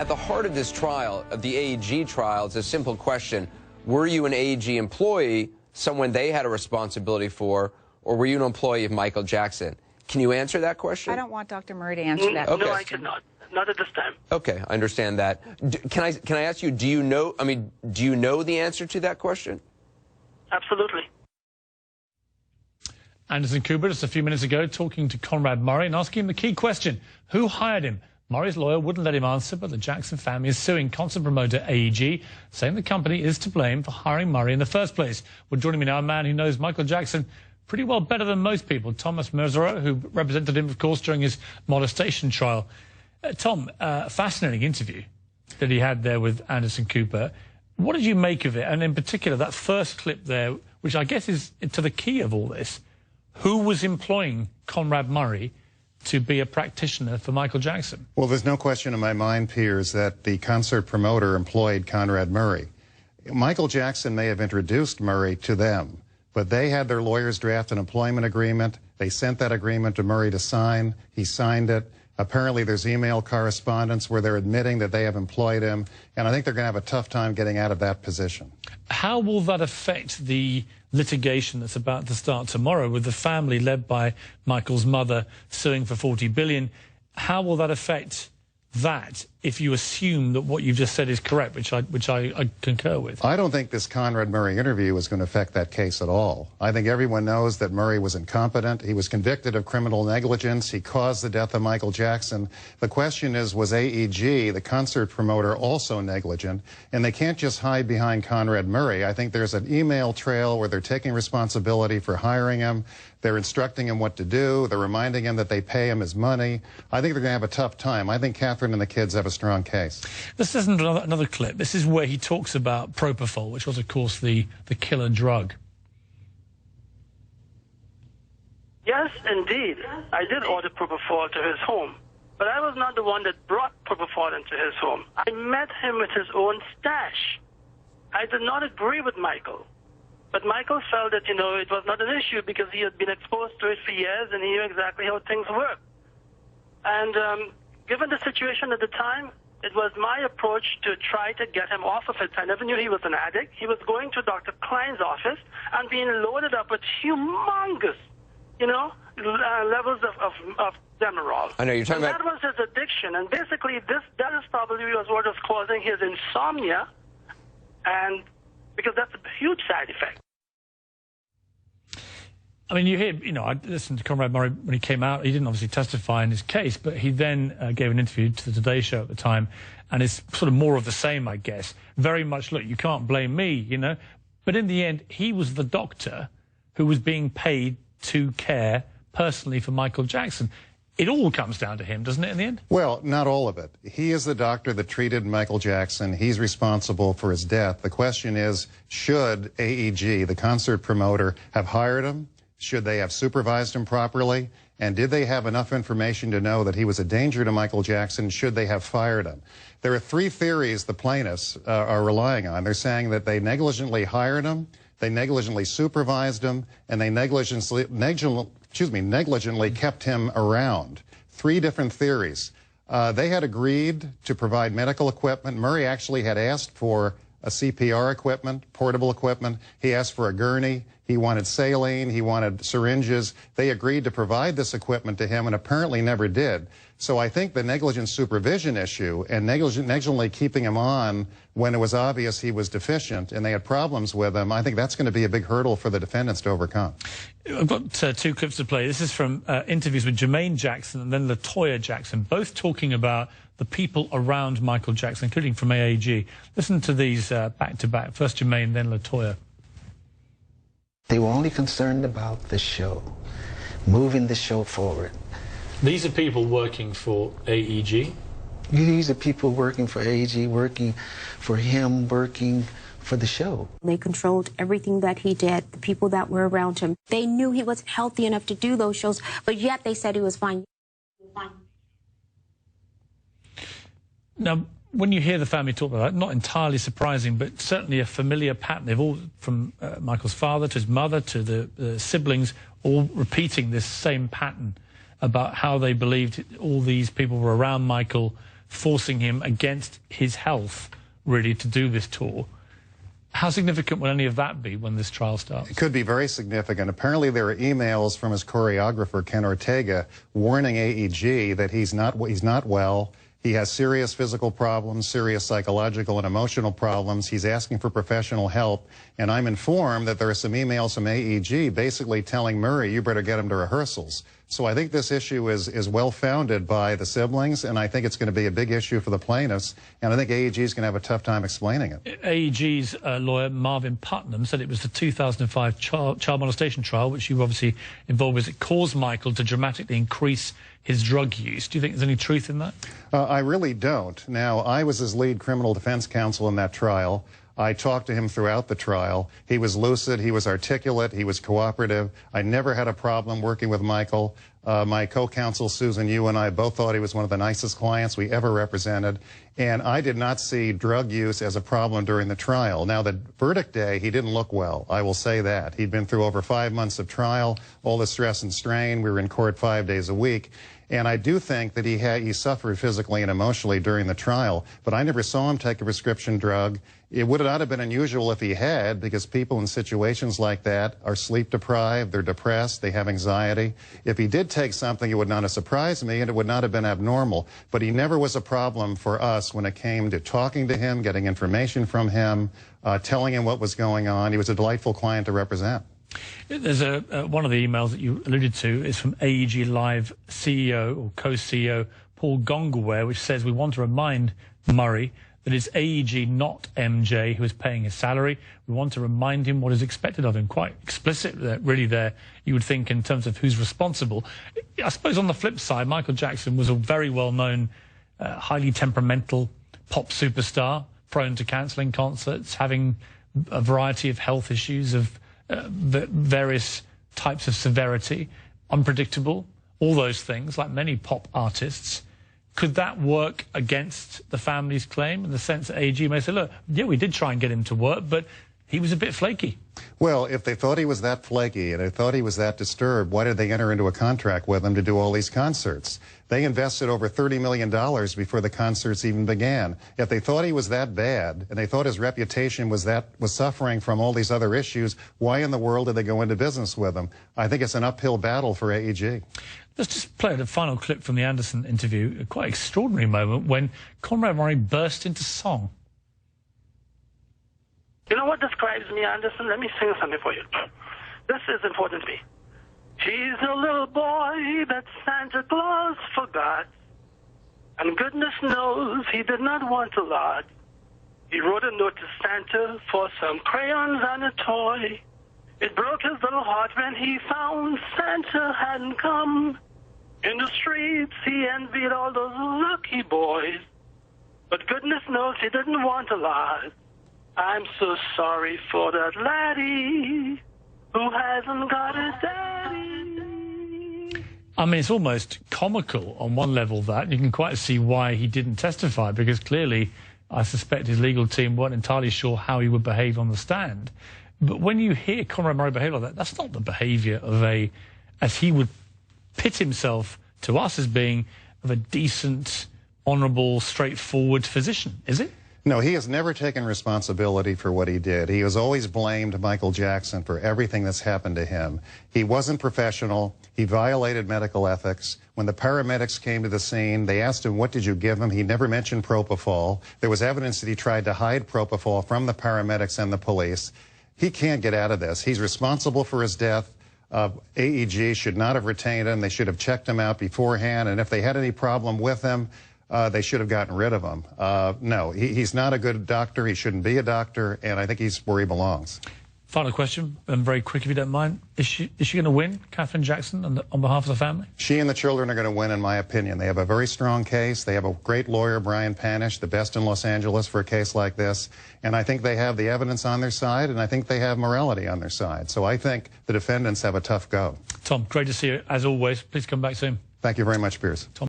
At the heart of this trial, of the AEG trial, it's a simple question. Were you an AEG employee, someone they had a responsibility for, or were you an employee of Michael Jackson? Can you answer that question? I don't want Dr. Murray to answer that. Okay. No, I cannot. Not at this time. Okay, I understand that. Can I ask you, do you know the answer to that question? Absolutely. Anderson Cooper just a few minutes ago talking to Conrad Murry and asking him the key question: who hired him? Murray's lawyer wouldn't let him answer, but the Jackson family is suing concert promoter AEG, saying the company is to blame for hiring Murray in the first place. Well, joining me now, a man who knows Michael Jackson pretty well, better than most people, Thomas Mesereau, who represented him, of course, during his molestation trial. Tom, fascinating interview that he had there with Anderson Cooper. What did you make of it? And in particular, that first clip there, which I guess is to the key of all this. Who was employing Conrad Murry to be a practitioner for Michael Jackson? Well, there's no question in my mind, Piers, that the concert promoter employed Conrad Murry. Michael Jackson may have introduced Murray to them, but they had their lawyers draft an employment agreement. They sent that agreement to Murray to sign. He signed it. Apparently there's email correspondence where they're admitting that they have employed him, and I think they're going to have a tough time getting out of that position. How will that affect the litigation that's about to start tomorrow with the family led by Michael's mother suing for $40 billion? How will that affect that if you assume that what you've just said is correct, which I concur with? I don't think this Conrad Murry interview is going to affect that case at all. I think everyone knows that Murray was incompetent. He was convicted of criminal negligence. He caused the death of Michael Jackson. The question is, was AEG, the concert promoter, also negligent? And they can't just hide behind Conrad Murray. I think there's an email trail where they're taking responsibility for hiring him. They're instructing him what to do. They're reminding him that they pay him his money. I think they're going to have a tough time. I think Catherine and the kids have a strong case. This isn't another clip. This is where he talks about propofol, which was, of course, the killer drug. Yes, indeed. I did order propofol to his home, but I was not the one that brought propofol into his home. I met him with his own stash. I did not agree with Michael. But Michael felt that, it was not an issue because he had been exposed to it for years and he knew exactly how things work. And given the situation at the time, it was my approach to try to get him off of it. I never knew he was an addict. He was going to Dr. Klein's office and being loaded up with humongous, levels of Demerol. I know you're talking about. That was his addiction, and basically that is probably what was causing his insomnia, and because that's a huge side effect. I mean, you hear, I listened to Conrad Murry when he came out. He didn't obviously testify in his case, but he then gave an interview to the Today Show at the time, and it's sort of more of the same, I guess. Very much, look, you can't blame me, But in the end, he was the doctor who was being paid to care personally for Michael Jackson. It all comes down to him, doesn't it, in the end? Well, not all of it. He is the doctor that treated Michael Jackson. He's responsible for his death. The question is, should AEG, the concert promoter, have hired him? Should they have supervised him properly? And did they have enough information to know that he was a danger to Michael Jackson? Should they have fired him? There are three theories the plaintiffs are relying on. They're saying that they negligently hired him, they negligently supervised him, and they negligently kept him around. Three different theories. They had agreed to provide medical equipment. Murray actually had asked for a CPR equipment, portable equipment. He asked for a gurney. He wanted saline. He wanted syringes. They agreed to provide this equipment to him and apparently never did. So I think the negligent supervision issue and negligently keeping him on when it was obvious he was deficient and they had problems with him, I think that's going to be a big hurdle for the defendants to overcome. I've got two clips to play. This is from interviews with Jermaine Jackson and then LaToya Jackson, both talking about the people around Michael Jackson, including from AEG. Listen to these back to back. First Jermaine, then LaToya. They were only concerned about the show, moving the show forward. These are people working for AEG? These are people working for AEG, working for him, working for the show. They controlled everything that he did, the people that were around him. They knew he wasn't healthy enough to do those shows, but yet they said he was fine. Now, when you hear the family talk about that, not entirely surprising, but certainly a familiar pattern. They've all, from Michael's father to his mother to the siblings, all repeating this same pattern about how they believed all these people were around Michael forcing him against his health, really, to do this tour. How significant will any of that be when this trial starts? It could be very significant. Apparently there are emails from his choreographer, Ken Ortega, warning AEG that he's not well. He has serious physical problems, serious psychological and emotional problems. He's asking for professional help. And I'm informed that there are some emails from AEG basically telling Murray, you better get him to rehearsals. So I think this issue is well-founded by the siblings, and I think it's going to be a big issue for the plaintiffs, and I think AEG is going to have a tough time explaining it. AEG's lawyer, Marvin Putnam, said it was the 2005 child molestation trial, which you were obviously involved with, that caused Michael to dramatically increase his drug use. Do you think there's any truth in that? I really don't. Now, I was his lead criminal defense counsel in that trial. I talked to him throughout the trial. He was lucid, he was articulate, he was cooperative. I never had a problem working with Michael. My co-counsel, Susan, you and I both thought he was one of the nicest clients we ever represented. And I did not see drug use as a problem during the trial. Now, the verdict day, he didn't look well. I will say that. He'd been through over 5 months of trial, all the stress and strain. We were in court 5 days a week. And I do think that he suffered physically and emotionally during the trial, but I never saw him take a prescription drug. It would not have been unusual if he had, because people in situations like that are sleep deprived, they're depressed, they have anxiety. If he did take something, it would not have surprised me, and it would not have been abnormal. But he never was a problem for us when it came to talking to him, getting information from him, telling him what was going on. He was a delightful client to represent. There's one of the emails that you alluded to is from AEG Live CEO or co-CEO Paul Gongaware, which says, we want to remind Murray that it's AEG, not MJ, who is paying his salary. We want to remind him what is expected of him. Quite explicit, really, there, you would think, in terms of who's responsible. I suppose on the flip side, Michael Jackson was a very well-known, highly temperamental pop superstar, prone to cancelling concerts, having a variety of health issues of various types of severity, unpredictable, all those things, like many pop artists. Could that work against the family's claim in the sense that AEG may say, look, yeah, we did try and get him to work, but he was a bit flaky? Well, if they thought he was that flaky and they thought he was that disturbed, why did they enter into a contract with him to do all these concerts? They invested over $30 million before the concerts even began. If they thought he was that bad and they thought his reputation was suffering from all these other issues, why in the world did they go into business with him? I think it's an uphill battle for AEG. Let's just play the final clip from the Anderson interview, a quite extraordinary moment when Conrad Murry burst into song. You know what describes me, Anderson? Let me sing something for you. This is important to me. He's a little boy that Santa Claus forgot, and goodness knows he did not want a lot. He wrote a note to Santa for some crayons and a toy. It broke his little heart when he found Santa hadn't come. In the streets, he envied all those lucky boys, but goodness knows he didn't want a lot. I'm so sorry for that laddie who hasn't got a daddy. I mean, it's almost comical on one level that you can quite see why he didn't testify, because clearly I suspect his legal team weren't entirely sure how he would behave on the stand. But when you hear Conrad Murry behave like that, that's not the behaviour of as he would pit himself to us as being, of a decent, honourable, straightforward physician, is it? No, he has never taken responsibility for what he did. He has always blamed Michael Jackson for everything that's happened to him. He wasn't professional. He violated medical ethics. When the paramedics came to the scene, they asked him, what did you give him? He never mentioned propofol. There was evidence that he tried to hide propofol from the paramedics and the police. He can't get out of this. He's responsible for his death. AEG should not have retained him. They should have checked him out beforehand. And if they had any problem with him, they should have gotten rid of him. No, he's not a good doctor. He shouldn't be a doctor, and I think he's where he belongs. Final question, and very quick if you don't mind. Is she going to win, Catherine Jackson, on behalf of the family? She and the children are going to win, in my opinion. They have a very strong case. They have a great lawyer, Brian Panish, the best in Los Angeles for a case like this. And I think they have the evidence on their side, and I think they have morality on their side. So I think the defendants have a tough go. Tom, great to see you, as always. Please come back soon. Thank you very much, Piers. Tom.